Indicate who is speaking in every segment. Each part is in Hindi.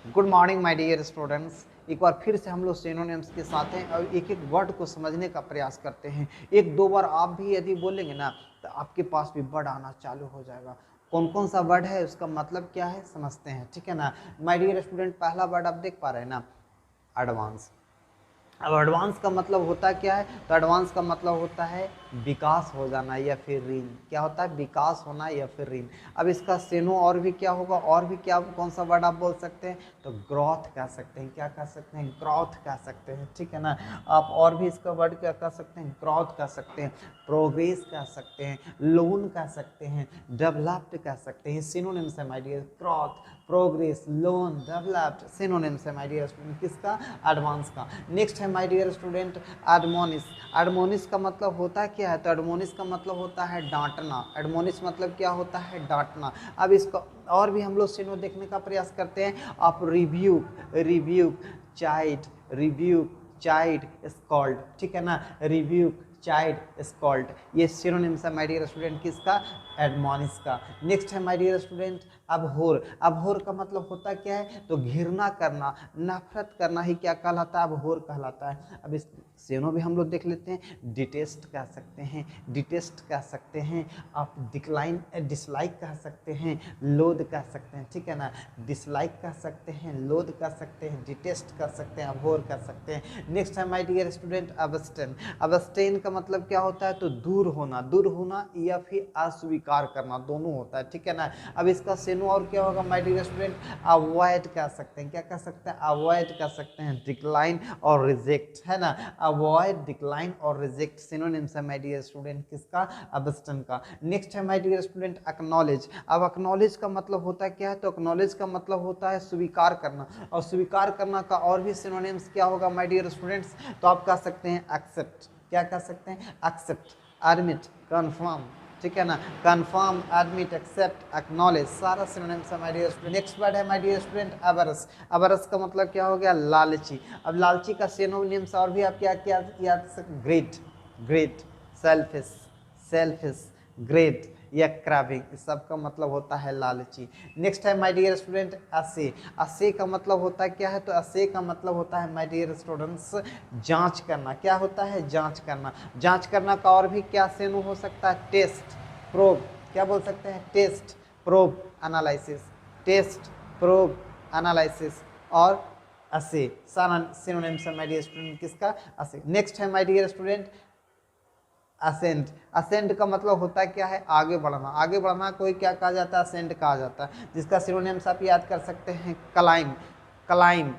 Speaker 1: Good morning my dear students. एक बार फिर से हम लोग सिनोनिम्स के साथ हैं और एक एक वर्ड को समझने का प्रयास करते हैं। एक दो बार आप भी यदि बोलेंगे ना तो आपके पास भी वर्ड आना चालू हो जाएगा। कौन कौन सा वर्ड है, उसका मतलब क्या है, समझते हैं, ठीक है ना। माय डियर स्टूडेंट, पहला वर्ड आप देख पा रहे हैं ना, एडवांस। अब एडवांस का मतलब होता क्या है, तो एडवांस का मतलब होता है विकास हो जाना या फिर ऋण। क्या होता है, विकास होना या फिर ऋण। अब इसका सेनो और भी क्या होगा, और भी क्या, कौन सा वर्ड आप बोल सकते हैं, तो ग्रोथ कह सकते हैं। क्या कह सकते हैं, ग्रोथ कह सकते हैं, ठीक है ना। आप और भी इसका वर्ड क्या कह सकते हैं, ग्रोथ कह सकते हैं, प्रोग्रेस कह सकते हैं, लोन कह सकते हैं, डेवलप्ड कह सकते हैं। सिनोनिम्स है my dear, growth, progress, loan, developed, synonyms है माय डियर स्टूडेंट किसका, एडवांस का। नेक्स्ट है my dear student admonish. Admonish का मतलब होता है क्या है, तो एडमोनिस का मतलब होता है डांटना। एडमोनिस मतलब क्या होता है, डांटना। अब इसका और भी हम लोग सिनो देखने का प्रयास करते हैं। आप rebuke, rebuke child, rebuke child scold, ठीक है ना, रिव्यूक चाइल्ड स्कॉल्ड, ये सिनोनिम्स है माय डियर स्टूडेंट किसका, एडमोनिस का। नेक्स्ट है माय डियर स्टूडेंट अबहोर। अबहोर का मतलब होता क्या है, तो घृणा करना, नफरत करना ही क्या कहलाता है, अबहोर कहलाता है। अब इस सेनो भी हम लोग देख लेते हैं। डिटेस्ट कह सकते हैं, डिटेस्ट कह सकते हैं, आप डिक्लाइन, डिसलाइक कह सकते हैं, लोद कह सकते हैं, ठीक है ना। डिसलाइक कह सकते हैं, लोद कह सकते हैं, डिटेस्ट कर सकते हैं, अबहोर कर सकते हैं। नेक्स्ट है my dear student abstain. Abstain का मतलब क्या होता है, तो दूर होना या फिर अस्वीकार करना, दोनों होता है, ठीक है ना। अब इसका सेनो और क्या होगा माय डियर स्टूडेंट, अवॉइड कह सकते हैं। क्या कह सकते हैं, अवॉइड कर सकते हैं, डिक्लाइन और रिजेक्ट, है ना। अवॉइड, डिक्लाइन और रिजेक्ट सिनोनिम्स है माय डियर स्टूडेंट किसका, अबस्टन का। नेक्स्ट है माय डियर स्टूडेंट एक्नॉलेज। अब एक्नॉलेज का मतलब होता है क्या है, तो एक्नॉलेज का मतलब होता है स्वीकार करना, और स्वीकार करना का और भी सिनोनिम्स क्या होगा माय डियर स्टूडेंट्स, तो आप कह सकते हैं एक्सेप्ट। क्या कह सकते हैं, एक्सेप्ट, एडमिट, कन्फर्म, ठीक है ना। कन्फर्म, एडमिट, एक्सेप्ट, एक्नॉलेज, सारा सिनोनिम्स है my dear student. Next word है my dear student avarice. Avarice का मतलब क्या हो गया, लालची। अब लालची का सिनोनिम्स और भी आप क्या क्या याद सकते, great, great, selfish, selfish, great या क्रैविंग, इस सब का मतलब होता है लालची। नेक्स्ट है माय डियर स्टूडेंट असे। असे का मतलब होता है क्या है, तो असे का मतलब होता है माय डियर स्टूडेंट्स जांच करना। क्या होता है, जांच करना। जांच करना का और भी क्या सेनो हो सकता है, टेस्ट, प्रोब। क्या बोल सकते हैं, test, probe, analysis, test, probe, analysis और असे, सारा सिनोनिम्स है माय डियर स्टूडेंट किसका, असे। नेक्स्ट है my dear student ascend. Ascend का मतलब होता है क्या है, आगे बढ़ना। आगे बढ़ना कोई क्या कहा जाता है, असेंड कहा जाता है, जिसका सिनोनिम्स आप याद कर सकते हैं, climb, climb,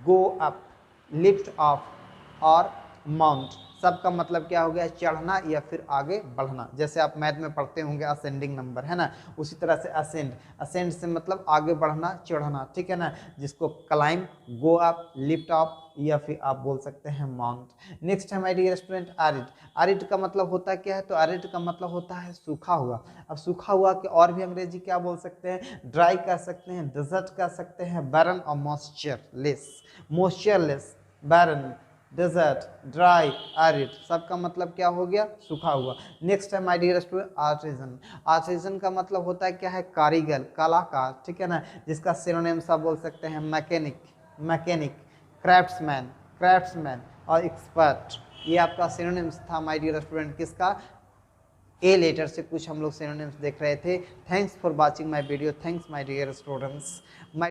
Speaker 1: go up, lift of और माउंट। सबका मतलब क्या हो गया, चढ़ना या फिर आगे बढ़ना। जैसे आप मैथ में पढ़ते होंगे असेंडिंग नंबर, है ना, उसी तरह से असेंड, असेंड से मतलब आगे बढ़ना, चढ़ना, ठीक है ना, जिसको climb, go up, lift off या फिर आप बोल सकते हैं माउंट। नेक्स्ट है my dear student arid. Arid का मतलब होता क्या है, तो एरिड का मतलब होता है सूखा हुआ। अब सूखा हुआ के और भी अंग्रेजी क्या बोल सकते हैं, ड्राई कह सकते हैं, डेजर्ट कह सकते हैं, बैरन और moistureless. Moistureless, barren, desert, dry, arid, सबका मतलब क्या हो गया, सूखा हुआ। नेक्स्ट है my dear student artisan. Artisan का मतलब होता है क्या है, कारीगर, कलाकार, ठीक है ना, जिसका सिनोनिम्स आप बोल सकते हैं मैकेनिक, मैकेनिक, क्राफ्ट्समैन, क्राफ्ट्समैन और एक्सपर्ट। ये आपका सिनोनिम्स था माय डियर स्टूडेंट किसका, ए लेटर से कुछ हम लोग सिनोनिम्स देख रहे थे। Thanks for watching my video, thanks my dear students.